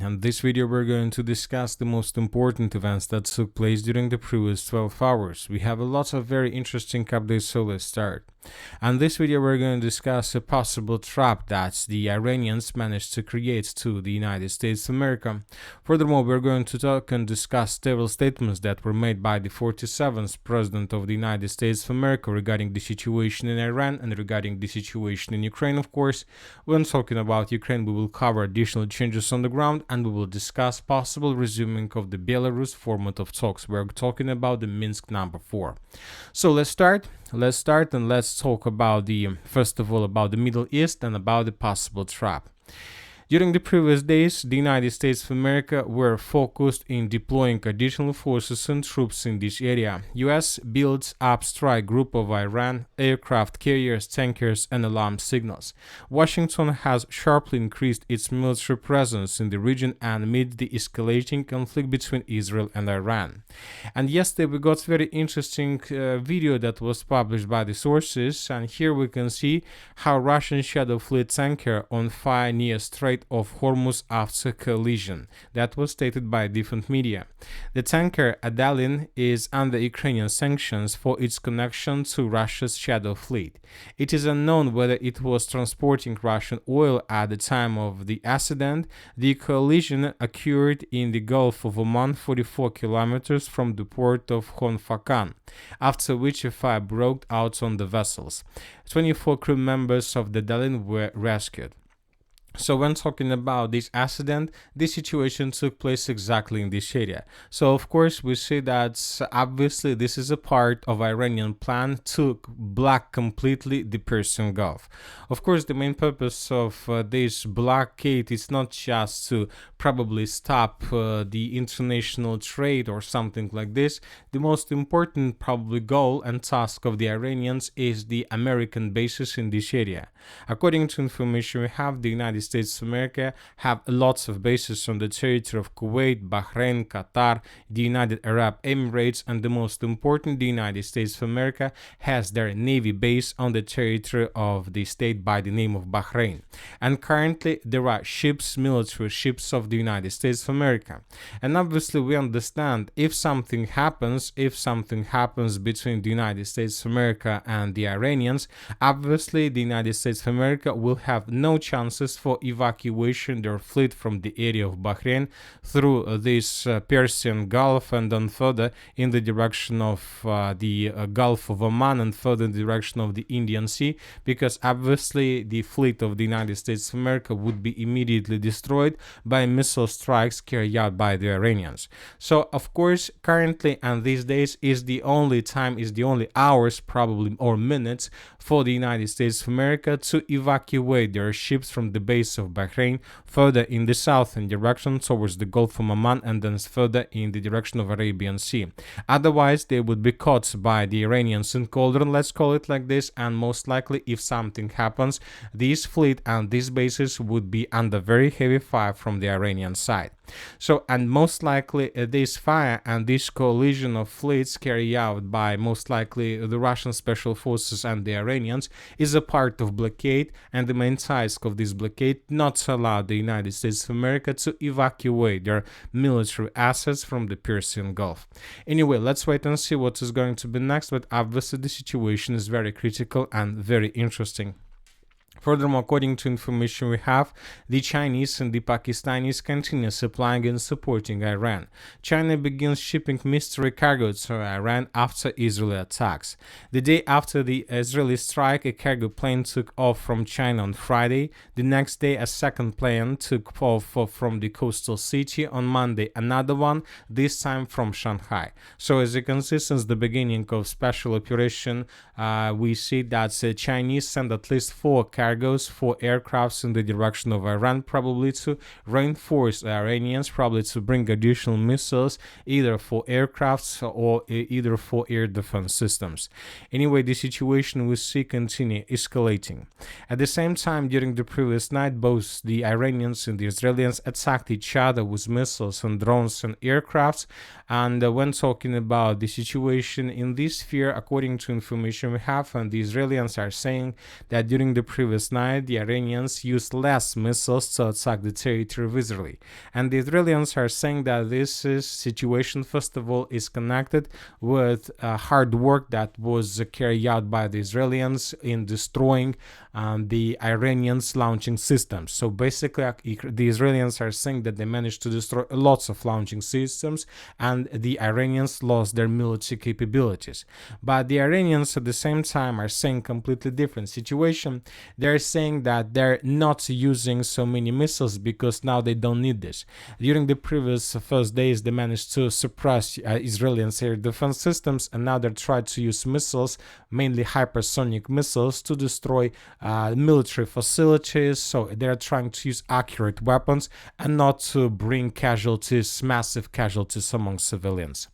and this video we're going to discuss the most important events that took place during the previous 12 hours. We have a lot of very interesting updates, so let's start. And this video we're going to discuss a possible trap that the Iranians managed to create to the United States of America. Furthermore, we're going to talk and discuss several statements that were made by the 47th President of the United States of America regarding the situation in Iran and regarding the situation in Ukraine, of course. When talking about Ukraine, we will cover additional changes on the ground and we will discuss possible resuming of the Belarus format of talks. We're talking about the Minsk number 4. So let's start and let's talk about first of all about the Middle East and about the possible trap. During the previous days, the United States of America were focused in deploying additional forces and troops in this area. US builds up strike group of Iran, aircraft carriers, tankers, and alarm signals. Washington has sharply increased its military presence in the region amid the escalating conflict between Israel and Iran. And yesterday we got very interesting video that was published by the sources, and here we can see how Russian Shadow Fleet tanker on fire near Strait of Hormuz after collision. That was stated by different media. The tanker Adalin is under Ukrainian sanctions for its connection to Russia's Shadow Fleet. It is unknown whether it was transporting Russian oil at the time of the accident. The collision occurred in the Gulf of Oman, 44 kilometers from the port of Honfakan, after which a fire broke out on the vessels. 24 crew members of the Adalin were rescued. So when talking about this accident, this situation took place exactly in this area. So of course we see that obviously this is a part of Iranian plan to block completely the Persian Gulf. Of course the main purpose of this blockade is not just to probably stop the international trade or something like this. The most important probably goal and task of the Iranians is the American bases in this area. According to information we have, the United States of America have lots of bases on the territory of Kuwait, Bahrain, Qatar, the United Arab Emirates, and the most important, the United States of America has their Navy base on the territory of the state by the name of Bahrain. And currently there are ships, military ships of the United States of America. And obviously we understand if something happens between the United States of America and the Iranians, obviously the United States of America will have no chances for evacuation their fleet from the area of Bahrain through this Persian Gulf and then further in the direction of the Gulf of Oman and further in the direction of the Indian Sea, because obviously the fleet of the United States of America would be immediately destroyed by missile strikes carried out by the Iranians. So of course currently and these days is the only hours probably or minutes for the United States of America to evacuate their ships from the base of Bahrain further in the southern direction towards the Gulf of Oman and then further in the direction of Arabian Sea. Otherwise they would be caught by the Iranians in cauldron, let's call it like this, and most likely if something happens, this fleet and these bases would be under very heavy fire from the Iranian side. So, and most likely this fire and this collision of fleets carried out by most likely the Russian special forces and the Iranians is a part of blockade, and the main task of this blockade not to allow the United States of America to evacuate their military assets from the Persian Gulf. Anyway, let's wait and see what is going to be next, but obviously the situation is very critical and very interesting. Furthermore, according to information we have, the Chinese and the Pakistanis continue supplying and supporting Iran. China begins shipping mystery cargo to Iran after Israeli attacks. The day after the Israeli strike, a cargo plane took off from China on Friday. The next day, a second plane took off from the coastal city. On Monday, another one, this time from Shanghai. So as you can see, since the beginning of special operation, we see that the Chinese sent at least 4 cargos, 4 aircrafts in the direction of Iran, probably to reinforce the Iranians, probably to bring additional missiles, either for aircrafts or either for air defense systems. Anyway, the situation we see continue escalating. At the same time, during the previous night, both the Iranians and the Israelis attacked each other with missiles and drones and aircrafts. And when talking about the situation in this sphere, according to information we have, and the Israelis are saying that during the previous previous night, the Iranians used less missiles to attack the territory of Israel. And the Israelis are saying that this situation, first of all, is connected with hard work that was carried out by the Israelis in destroying the Iranians' launching systems. So basically, the Israelis are saying that they managed to destroy lots of launching systems, and the Iranians lost their military capabilities. But the Iranians at the same time are saying completely different situation. They're saying that they're not using so many missiles because now they don't need this. During the previous first days, they managed to suppress Israeli air defense systems, and now they're trying to use missiles, mainly hypersonic missiles, to destroy military facilities. So they're trying to use accurate weapons and not to bring casualties, massive casualties among civilians.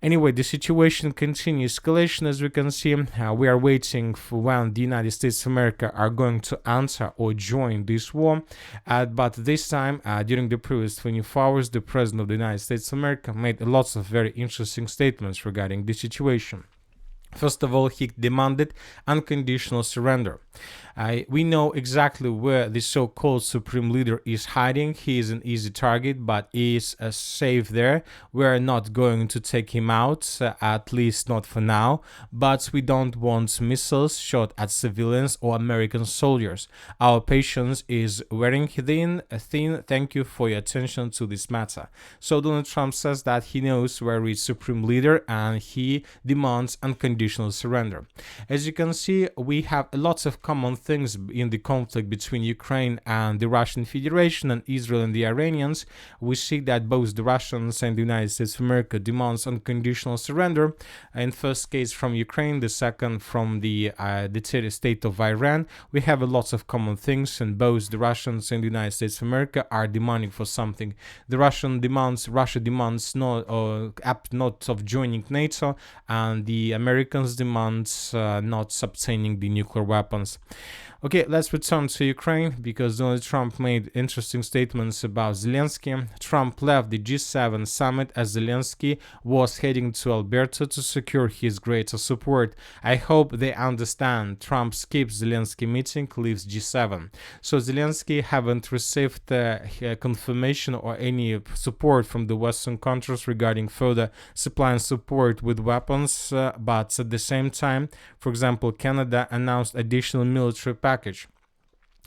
Anyway, the situation continues escalation. As we can see, we are waiting for when the United States of America are going to answer or join this war. But this time, during the previous 24 hours, the President of the United States of America made lots of very interesting statements regarding the situation. First of all, he demanded unconditional surrender. We know exactly where the so-called supreme leader is hiding. He is an easy target, but he is safe there. We are not going to take him out, at least not for now. But we don't want missiles shot at civilians or American soldiers. Our patience is wearing thin. Thank you for your attention to this matter. So Donald Trump says that he knows where is supreme leader, and he demands unconditional surrender. As you can see, we have lots of common things in the conflict between Ukraine and the Russian Federation and Israel and the Iranians. We see that both the Russians and the United States of America demands unconditional surrender. In first case from Ukraine, the second from the state of Iran. We have lots of common things, and both the Russians and the United States of America are demanding for something. The Russia demands not of joining NATO, and the Americans demands not obtaining the nuclear weapons. Okay, let's return to Ukraine, because Donald Trump made interesting statements about Zelensky. Trump left the G7 summit as Zelensky was heading to Alberta to secure his greater support. I hope they understand. Trump skips Zelensky meeting, leaves G7. So Zelensky haven't received confirmation or any support from the Western countries regarding further supply and support with weapons, but at the same time, for example, Canada announced additional military package.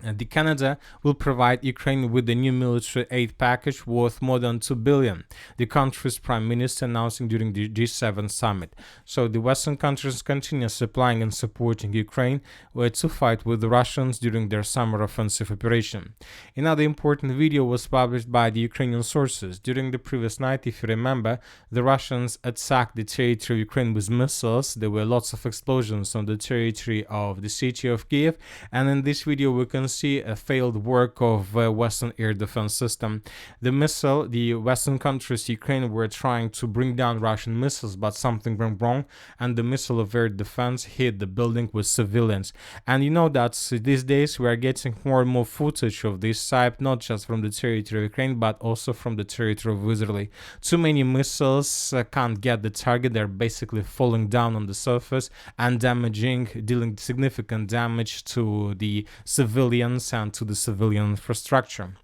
The Canada will provide Ukraine with a new military aid package worth more than $2 billion, the country's prime minister announcing during the G7 summit. So the Western countries continue supplying and supporting Ukraine to fight with the Russians during their summer offensive operation. Another important video was published by the Ukrainian sources. During the previous night, if you remember, the Russians attacked the territory of Ukraine with missiles. There were lots of explosions on the territory of the city of Kiev, and in this video we can see a failed work of Western air defense system. The Western countries, Ukraine, were trying to bring down Russian missiles, but something went wrong, and the missile of air defense hit the building with civilians. And you know that these days we are getting more and more footage of this type, not just from the territory of Ukraine, but also from the territory of Israel. Too many missiles can't get the target. They're basically falling down on the surface and dealing significant damage to the civilians and to the civilian infrastructure.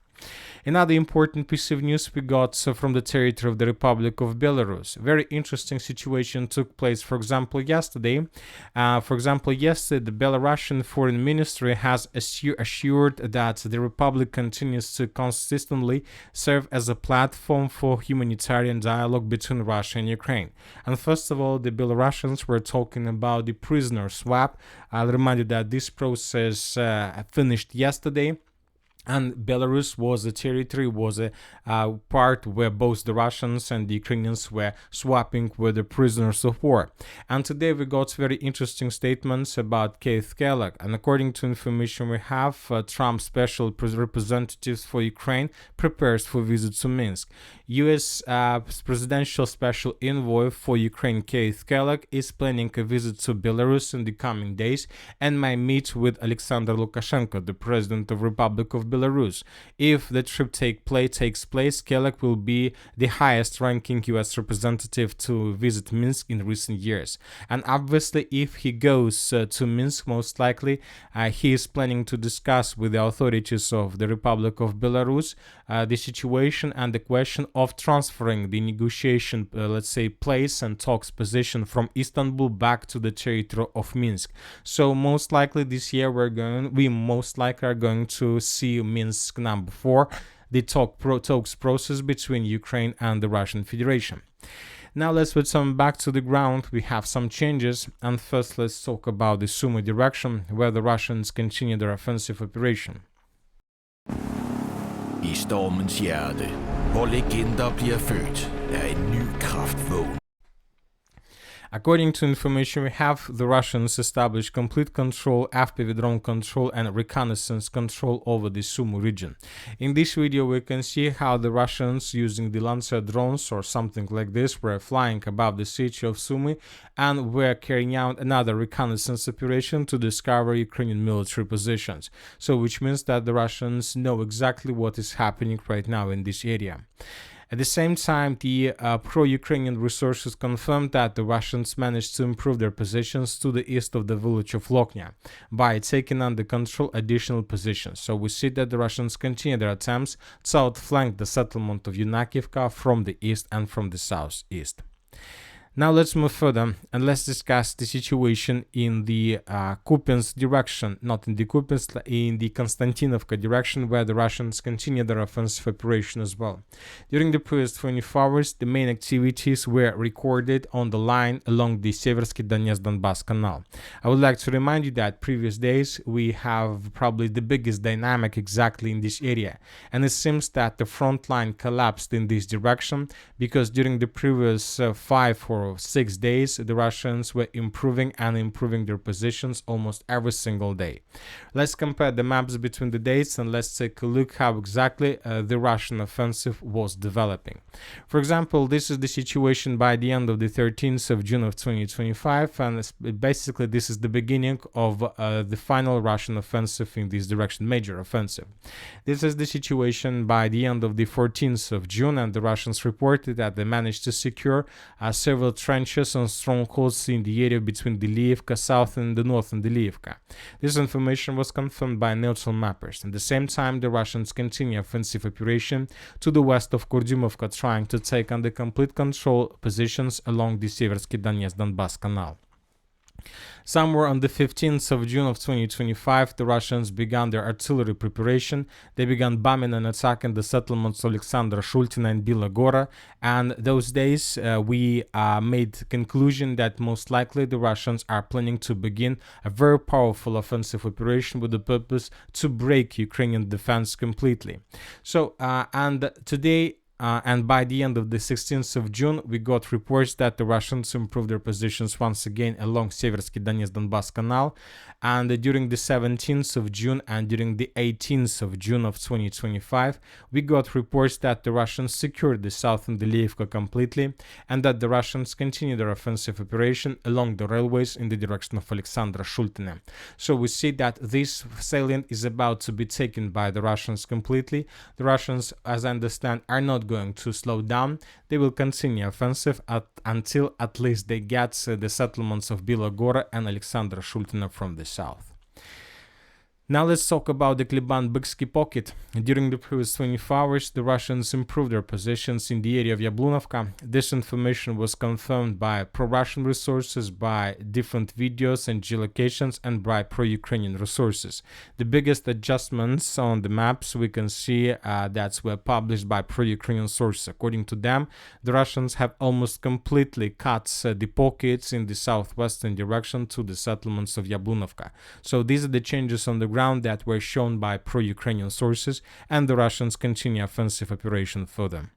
Another important piece of news we got from the territory of the Republic of Belarus. Very interesting situation took place, for example, yesterday. The Belarusian Foreign Ministry has assured that the Republic continues to consistently serve as a platform for humanitarian dialogue between Russia and Ukraine. And first of all, the Belarusians were talking about the prisoner swap. I'll remind you that this process finished yesterday. And Belarus was a part where both the Russians and the Ukrainians were swapping with the prisoners of war. And today we got very interesting statements about Keith Kellogg. And according to information we have, Trump's special representative for Ukraine prepares for visit to Minsk. U.S. presidential special envoy for Ukraine, Keith Kellogg, is planning a visit to Belarus in the coming days and might meet with Alexander Lukashenko, the president of the Republic of Belarus. Belarus. If the trip takes place, Kelek will be the highest-ranking U.S. representative to visit Minsk in recent years. And obviously, if he goes to Minsk, most likely, he is planning to discuss with the authorities of the Republic of Belarus the situation and the question of transferring the negotiation, let's say, place and talks position from Istanbul back to the territory of Minsk. So most likely this year we most likely are going to see Minsk number 4, the talks process between Ukraine and the Russian Federation. Now let's put some back to the ground. We have some changes, and first let's talk about the Sumy direction, where the Russians continue their offensive operation. I stormens hjerte, hvor legender bliver født, en ny kraft vågen. According to information we have, the Russians established complete control, FPV drone control and reconnaissance control over the Sumy region. In this video we can see how the Russians, using the Lancer drones or something like this, were flying above the city of Sumy and were carrying out another reconnaissance operation to discover Ukrainian military positions. So which means that the Russians know exactly what is happening right now in this area. At the same time, the pro-Ukrainian resources confirmed that the Russians managed to improve their positions to the east of the village of Loknya by taking under control additional positions. So we see that the Russians continue their attempts to outflank the settlement of Yunakivka from the east and from the southeast. Now let's move further and let's discuss the situation in the Kupiansk direction, not in the Kupiansk, in the Kostiantynivka direction, where the Russians continue their offensive operation as well. During the previous 24 hours, the main activities were recorded on the line along the Seversky Donetsk-Donbass canal. I would like to remind you that previous days we have probably the biggest dynamic exactly in this area, and it seems that the front line collapsed in this direction because during the previous 5 or 6 days, the Russians were improving their positions almost every single day. Let's compare the maps between the dates and let's take a look how exactly the Russian offensive was developing. For example, this is the situation by the end of the 13th of June of 2025, and basically this is the beginning of the final Russian offensive in this direction, major offensive. This is the situation by the end of the 14th of June, and the Russians reported that they managed to secure several trenches and strongholds in the area between the Liivka south and the northern Liivka. This information was confirmed by neutral mappers. At the same time, the Russians continue offensive operation to the west of Kurdymovka, trying to take under complete control positions along the Seversky Donetsk-Donbass canal. Somewhere on the 15th of June of 2025, the Russians began their artillery preparation. They began bombing and attacking the settlements of Alexandra Shultina and Bila Gora, and those days we made conclusion that most likely the Russians are planning to begin a very powerful offensive operation with the purpose to break Ukrainian defense completely. So, and today, and by the end of the 16th of June, we got reports that the Russians improved their positions once again along Seversky Donetsk-Donbass canal, and during the 17th of June and during the 18th of June of 2025, we got reports that the Russians secured the southern Liivka completely, and that the Russians continue their offensive operation along the railways in the direction of Alexandra Shultina. So we see that this salient is about to be taken by the Russians completely. The Russians, as I understand, are not going to slow down. They will continue offensive until at least they get the settlements of Bila Gora and Alexandra Shultina from the south. Now let's talk about the Kleban-Byksky pocket. During the previous 24 hours, the Russians improved their positions in the area of Yablunovka. This information was confirmed by pro-Russian resources, by different videos and geolocations, and by pro-Ukrainian resources. The biggest adjustments on the maps we can see that were published by pro-Ukrainian sources. According to them, the Russians have almost completely cut the pockets in the southwestern direction to the settlements of Yablunovka. So these are the changes on the ground that were shown by pro-Ukrainian sources, and the Russians continue offensive operation further.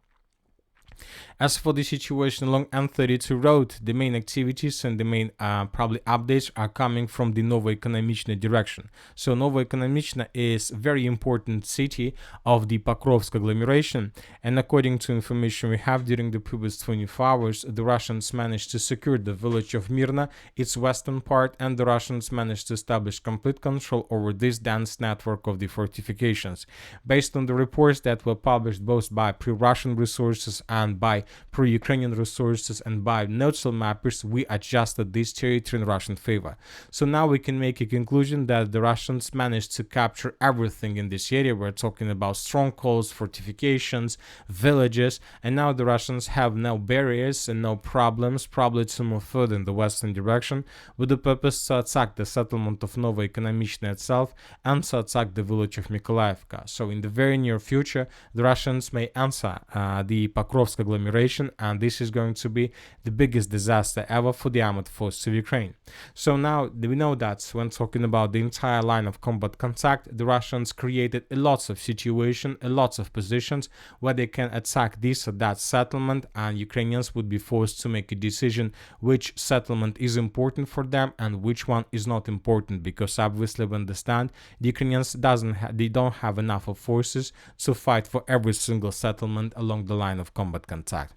As for the situation along N32 road, the main activities and the main probably updates are coming from the Novoekonomichna direction. So Novoekonomichna is a very important city of the Pokrovsk agglomeration, and according to information we have during the previous 24 hours, the Russians managed to secure the village of Mirna, its western part, and the Russians managed to establish complete control over this dense network of the fortifications. Based on the reports that were published both by pro-Russian resources and by pro-Ukrainian resources and by neutral mappers, we adjusted this territory in Russian favor. So now we can make a conclusion that the Russians managed to capture everything in this area. We're talking about strongholds, fortifications, villages, and now the Russians have no barriers and no problems probably to move further in the western direction with the purpose to attack the settlement of Novoekonomichna itself and to attack the village of Mykolaievka. So in the very near future, the Russians may answer the Pokrovsk agglomeration, and this is going to be the biggest disaster ever for the armed forces of Ukraine. So now we know that when talking about the entire line of combat contact, the Russians created a lots of situations, a lots of positions where they can attack this or that settlement, and Ukrainians would be forced to make a decision which settlement is important for them and which one is not important, because obviously we understand the Ukrainians they don't have enough of forces to fight for every single settlement along the line of combat contact.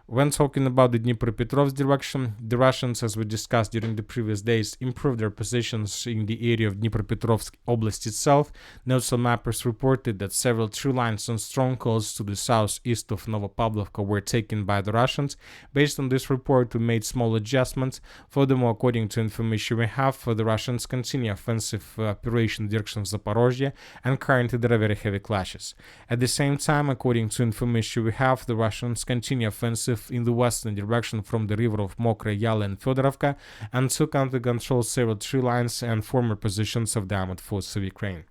When talking about the Dnipropetrovsk direction, the Russians, as we discussed during the previous days, improved their positions in the area of Dnipropetrovsk Oblast itself. Neutral mappers reported that several true lines and strongholds to the southeast of Novopavlovka were taken by the Russians. Based on this report, we made small adjustments. Furthermore, according to information we have, the Russians continue offensive operation in the direction of Zaporozhye, and currently there are very heavy clashes. At the same time, according to information we have, the Russians continue offensive in the western direction from the river of Mokra, Yala, and Fedorovka, and took under control several tree lines and former positions of the armed forces of Ukraine.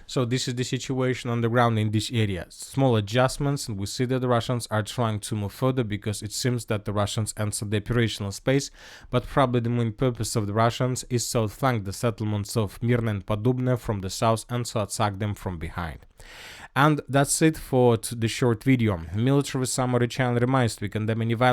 So this is the situation on the ground in this area. Small adjustments, and we see that the Russians are trying to move further because it seems that the Russians entered the operational space, but probably the main purpose of the Russians is to outflank the settlements of Mirna and Podubne from the south and to attack them from behind. And that's it for the short video. Military summary channel reminds we condemn any violence